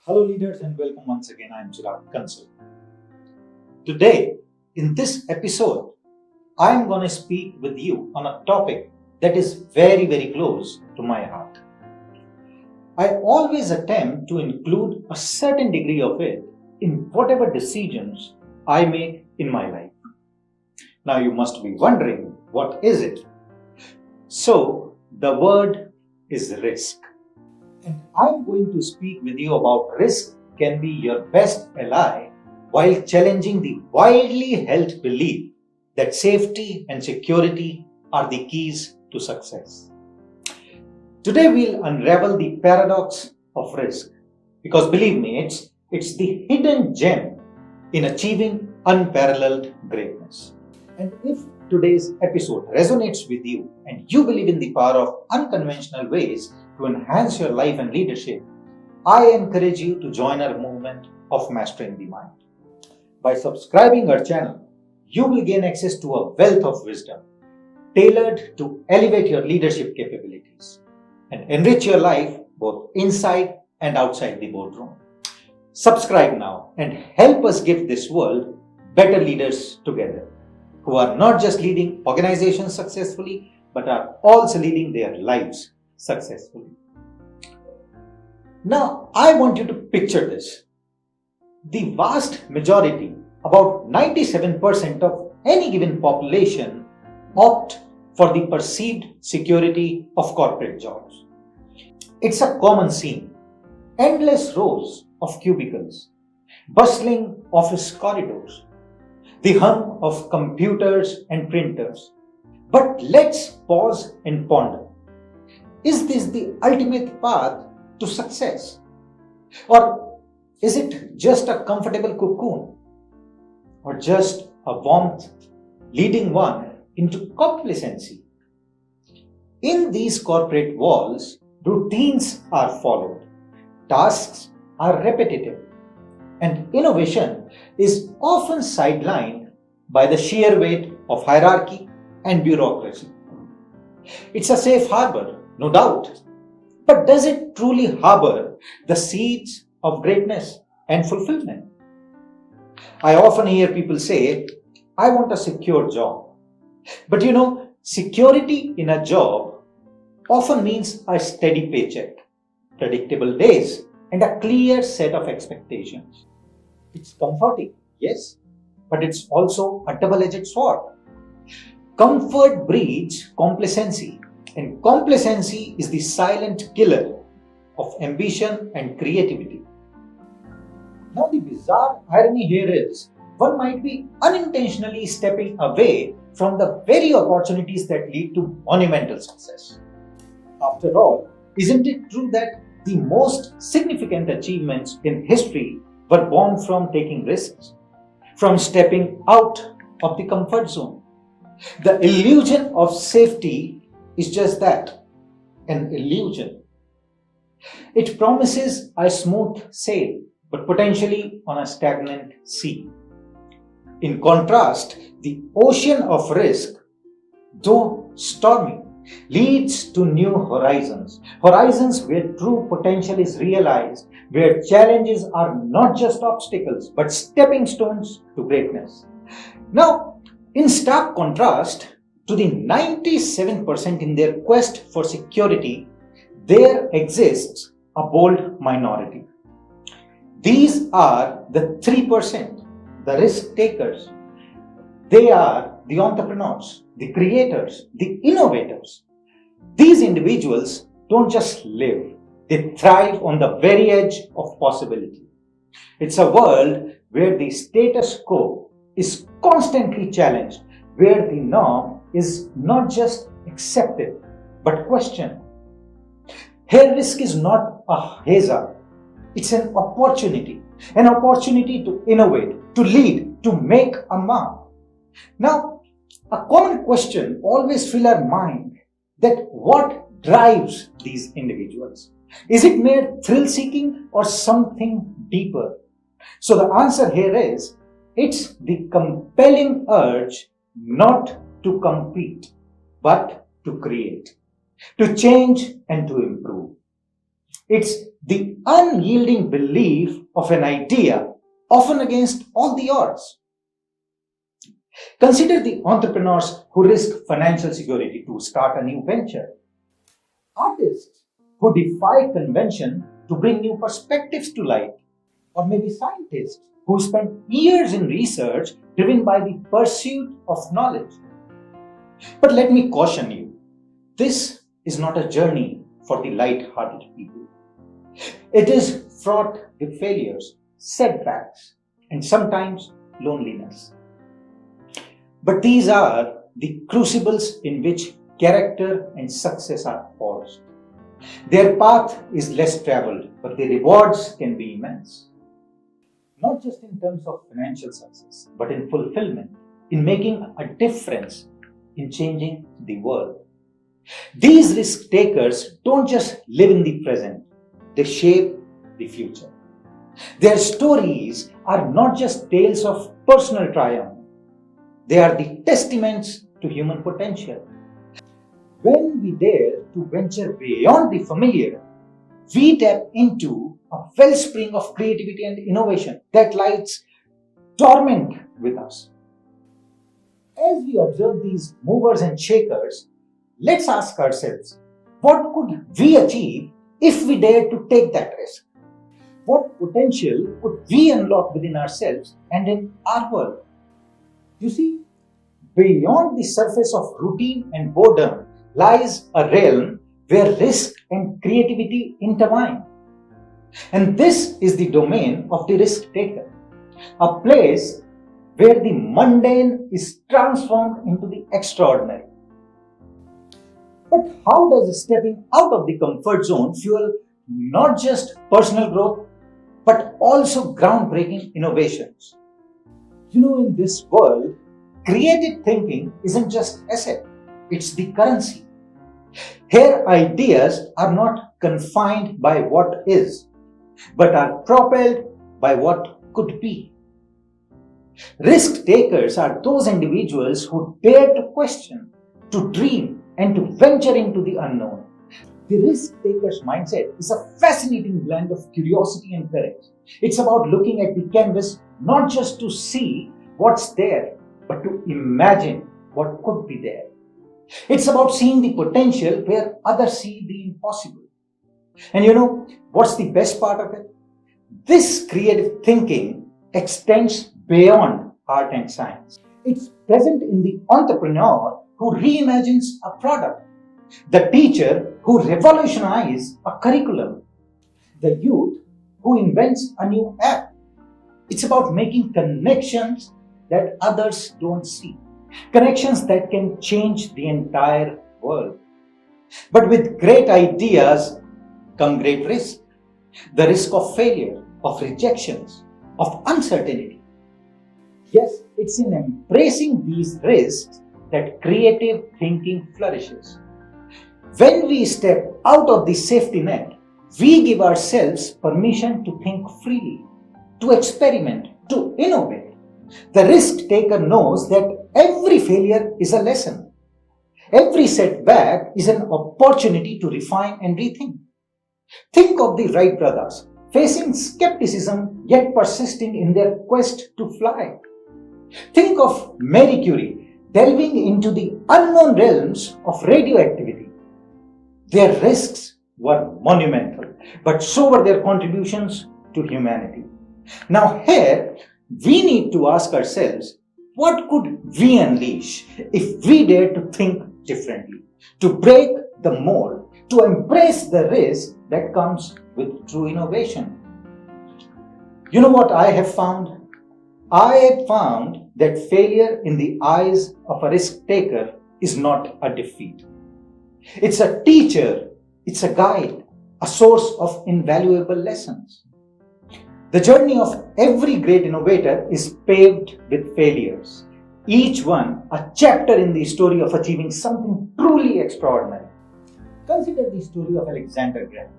Hello, leaders, and welcome once again. I am Chirag Kansal. Today, in this episode, I am going to speak with you on a topic that is very, very close to my heart. I always attempt to include a certain degree of it in whatever decisions I make in my life. Now, you must be wondering, what is it? So, the word is risk. And I'm going to speak with you about risk can be your best ally while challenging the widely held belief that safety and security are the keys to success. Today we'll unravel the paradox of risk because believe me, it's the hidden gem in achieving unparalleled greatness. And if today's episode resonates with you and you believe in the power of unconventional ways to enhance your life and leadership, I encourage you to join our movement of mastering the mind. By subscribing our channel, you will gain access to a wealth of wisdom tailored to elevate your leadership capabilities and enrich your life both inside and outside the boardroom. Subscribe now and help us give this world better leaders together who are not just leading organizations successfully but are also leading their lives successfully. Now, I want you to picture this. The vast majority, about 97% of any given population, opt for the perceived security of corporate jobs. It's a common scene. Endless rows of cubicles, bustling office corridors, the hum of computers and printers. But let's pause and ponder. Is this the ultimate path to success? Or is it just a comfortable cocoon? Or just a warmth leading one into complacency? In these corporate walls, routines are followed, tasks are repetitive, and innovation is often sidelined by the sheer weight of hierarchy and bureaucracy. It's a safe harbor, no doubt. But does it truly harbor the seeds of greatness and fulfillment? I often hear people say, I want a secure job. But security in a job often means a steady paycheck, predictable days, and a clear set of expectations. It's comforting, yes, but it's also a double-edged sword. Comfort breeds complacency, and complacency is the silent killer of ambition and creativity. Now, the bizarre irony here is one might be unintentionally stepping away from the very opportunities that lead to monumental success. After all, isn't it true that the most significant achievements in history were born from taking risks, from stepping out of the comfort zone? The illusion of safety is just that, an illusion. It promises a smooth sail, but potentially on a stagnant sea. In contrast, the ocean of risk, though stormy, leads to new horizons. Horizons where true potential is realized, where challenges are not just obstacles, but stepping stones to greatness. Now, in stark contrast to the 97% in their quest for security, there exists a bold minority. These are the 3%, the risk takers. They are the entrepreneurs, the creators, the innovators. These individuals don't just live, they thrive on the very edge of possibility. It's a world where the status quo is constantly challenged, where the norm is not just accepted but questioned. Here, risk is not a hazard, it's an opportunity to innovate, to lead, to make a mark. Now, a common question always fills our mind that what drives these individuals? Is it mere thrill-seeking or something deeper? So the answer here is, it's the compelling urge not to compete. but to create, to change and to improve. It's the unyielding belief of an idea, often against all the odds. Consider the entrepreneurs who risk financial security to start a new venture, artists who defy convention to bring new perspectives to light, or maybe scientists who spend years in research driven by the pursuit of knowledge. But let me caution you, this is not a journey for the light-hearted people. It is fraught with failures, setbacks, and sometimes loneliness. But these are the crucibles in which character and success are forged. Their path is less traveled, but the rewards can be immense. Not just in terms of financial success, but in fulfillment, in making a difference, in changing the world. These risk takers don't just live in the present, they shape the future. Their stories are not just tales of personal triumph, they are the testaments to human potential. When we dare to venture beyond the familiar, we tap into a wellspring of creativity and innovation that lies dormant with us. As we observe these movers and shakers, let's ask ourselves, what could we achieve if we dare to take that risk? What potential could we unlock within ourselves and in our world? You see, beyond the surface of routine and boredom lies a realm where risk and creativity intertwine. And this is the domain of the risk taker, a place where the mundane is transformed into the extraordinary. But how does stepping out of the comfort zone fuel not just personal growth, but also groundbreaking innovations? In this world, creative thinking isn't just asset, it's the currency. Here, ideas are not confined by what is, but are propelled by what could be. Risk takers are those individuals who dare to question, to dream, and to venture into the unknown. The risk taker's mindset is a fascinating blend of curiosity and courage. It's about looking at the canvas not just to see what's there, but to imagine what could be there. It's about seeing the potential where others see the impossible. And what's the best part of it? This creative thinking extends beyond art and science. It's present in the entrepreneur who reimagines a product, the teacher who revolutionizes a curriculum, the youth who invents a new app. It's about making connections that others don't see, connections that can change the entire world. But with great ideas come great risk. The risk of failure, of rejections, of uncertainty. Yes, it's in embracing these risks that creative thinking flourishes. When we step out of the safety net, we give ourselves permission to think freely, to experiment, to innovate. The risk taker knows that every failure is a lesson. Every setback is an opportunity to refine and rethink. Think of the Wright brothers, facing skepticism yet persisting in their quest to fly. Think of Marie Curie, delving into the unknown realms of radioactivity. Their risks were monumental, but so were their contributions to humanity. Now here, we need to ask ourselves, what could we unleash if we dare to think differently, to break the mold, to embrace the risk that comes with true innovation? You know what I have found? I have found that failure in the eyes of a risk taker is not a defeat. It's a teacher, it's a guide, a source of invaluable lessons. The journey of every great innovator is paved with failures, each one a chapter in the story of achieving something truly extraordinary. Consider the story of Alexander Graham.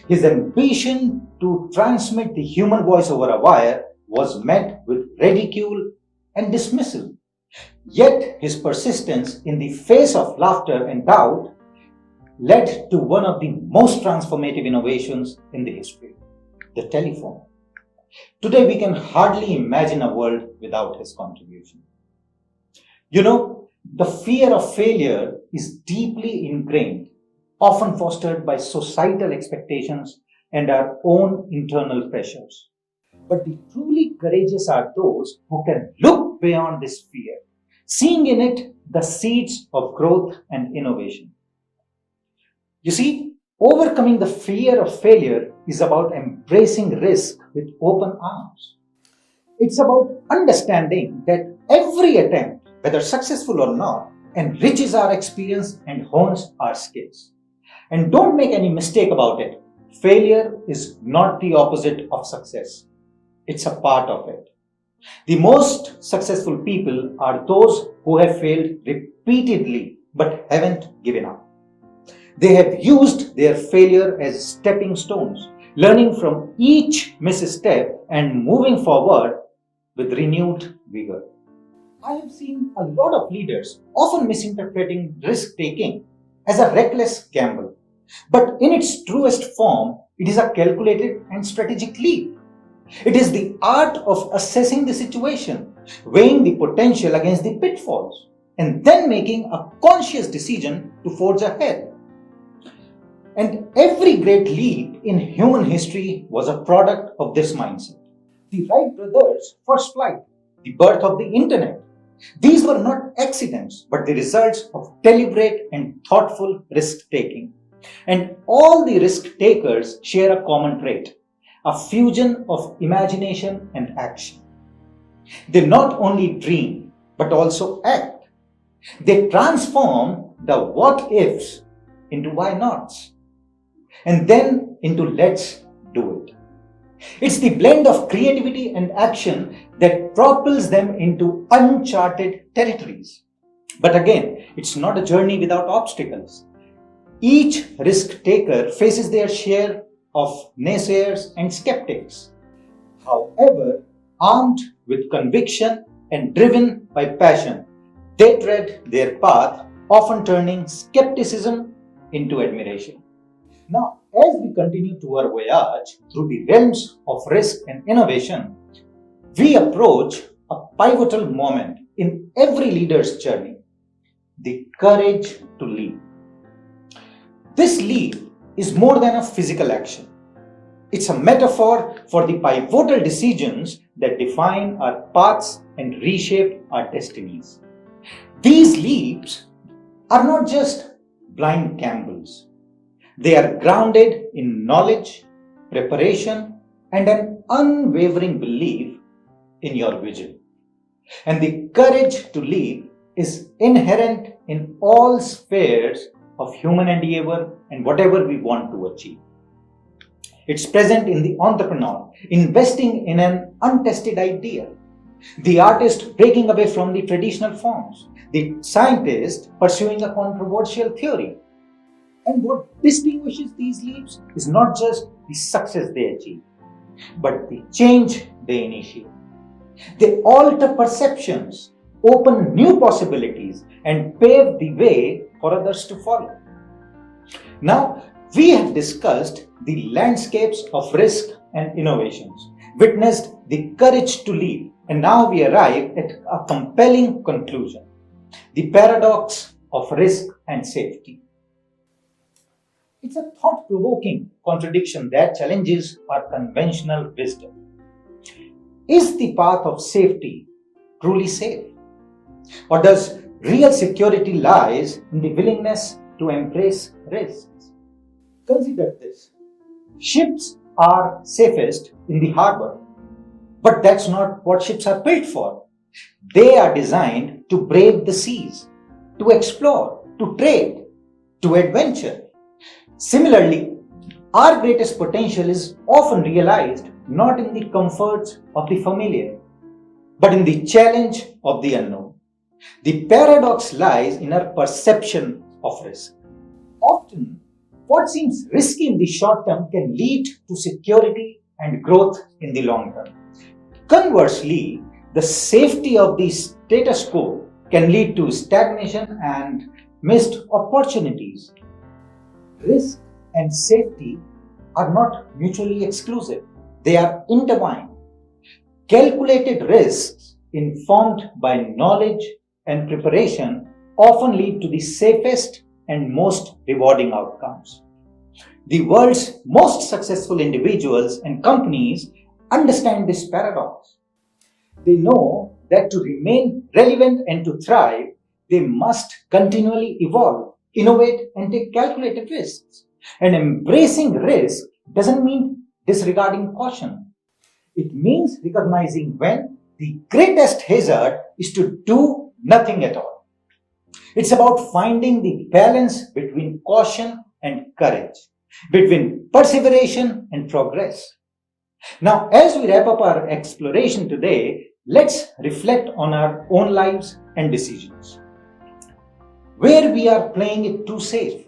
His ambition to transmit the human voice over a wire was met with ridicule and dismissal. Yet his persistence in the face of laughter and doubt led to one of the most transformative innovations in the history, the telephone. Today we can hardly imagine a world without his contribution. You know, the fear of failure is deeply ingrained, often fostered by societal expectations and our own internal pressures. But the truly courageous are those who can look beyond this fear, seeing in it the seeds of growth and innovation. You see, overcoming the fear of failure is about embracing risk with open arms. It's about understanding that every attempt, whether successful or not, enriches our experience and hones our skills. And don't make any mistake about it. Failure is not the opposite of success. It's a part of it. The most successful people are those who have failed repeatedly but haven't given up. They have used their failure as stepping stones, learning from each misstep and moving forward with renewed vigor. I have seen a lot of leaders often misinterpreting risk taking as a reckless gamble. But in its truest form, it is a calculated and strategic leap. It is the art of assessing the situation, weighing the potential against the pitfalls, and then making a conscious decision to forge ahead. And every great leap in human history was a product of this mindset. The Wright brothers' first flight, the birth of the internet. These were not accidents, but the results of deliberate and thoughtful risk taking. And all the risk takers share a common trait, a fusion of imagination and action. They not only dream, but also act. They transform the what ifs into why nots, and then into let's do it. It's the blend of creativity and action that propels them into uncharted territories. But again, it's not a journey without obstacles. Each risk taker faces their share of naysayers and skeptics. However, armed with conviction and driven by passion, they tread their path, often turning skepticism into admiration. Now, as we continue to our voyage through the realms of risk and innovation, we approach a pivotal moment in every leader's journey, the courage to lead. This leap is more than a physical action. It's a metaphor for the pivotal decisions that define our paths and reshape our destinies. These leaps are not just blind gambles. They are grounded in knowledge, preparation, and an unwavering belief in your vision. And the courage to lead is inherent in all spheres of human endeavor and whatever we want to achieve. It's present in the entrepreneur investing in an untested idea, the artist breaking away from the traditional forms, the scientist pursuing a controversial theory. And what distinguishes these leaps is not just the success they achieve, but the change they initiate. They alter perceptions, open new possibilities, and pave the way for others to follow. Now, we have discussed the landscapes of risk and innovations, witnessed the courage to lead, and now we arrive at a compelling conclusion: the paradox of risk and safety. It's a thought-provoking contradiction that challenges our conventional wisdom. Is the path of safety truly safe? Or does real security lies in the willingness to embrace risks? Consider this. Ships are safest in the harbor, but that's not what ships are built for. They are designed to brave the seas, to explore, to trade, to adventure. Similarly, our greatest potential is often realized not in the comforts of the familiar, but in the challenge of the unknown. The paradox lies in our perception of risk. Often, what seems risky in the short term can lead to security and growth in the long term. Conversely, the safety of the status quo can lead to stagnation and missed opportunities. Risk and safety are not mutually exclusive, they are intertwined. Calculated risks, informed by knowledge and preparation, often lead to the safest and most rewarding outcomes. The world's most successful individuals and companies understand this paradox. They know that to remain relevant and to thrive, they must continually evolve, innovate, and take calculated risks. And embracing risk doesn't mean disregarding caution. It means recognizing when the greatest hazard is to do nothing at all. It's about finding the balance between caution and courage, between perseveration and progress. Now, as we wrap up our exploration today, let's reflect on our own lives and decisions. Where we are playing it too safe,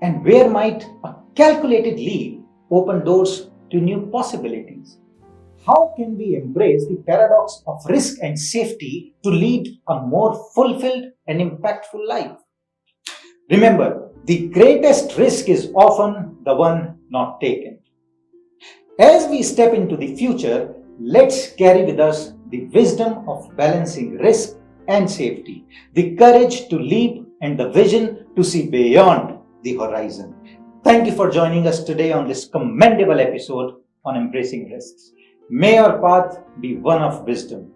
and where might a calculated leap open doors to new possibilities? How can we embrace the paradox of risk and safety to lead a more fulfilled and impactful life? Remember, the greatest risk is often the one not taken. As we step into the future, let's carry with us the wisdom of balancing risk and safety, the courage to leap, and the vision to see beyond the horizon. Thank you for joining us today on this commendable episode on embracing risks. May your path be one of wisdom,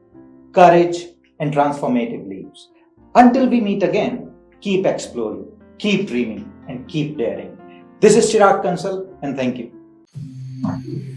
courage, and transformative leaps. Until we meet again, keep exploring, keep dreaming, and keep daring. This is Chirag Kansal, and thank you.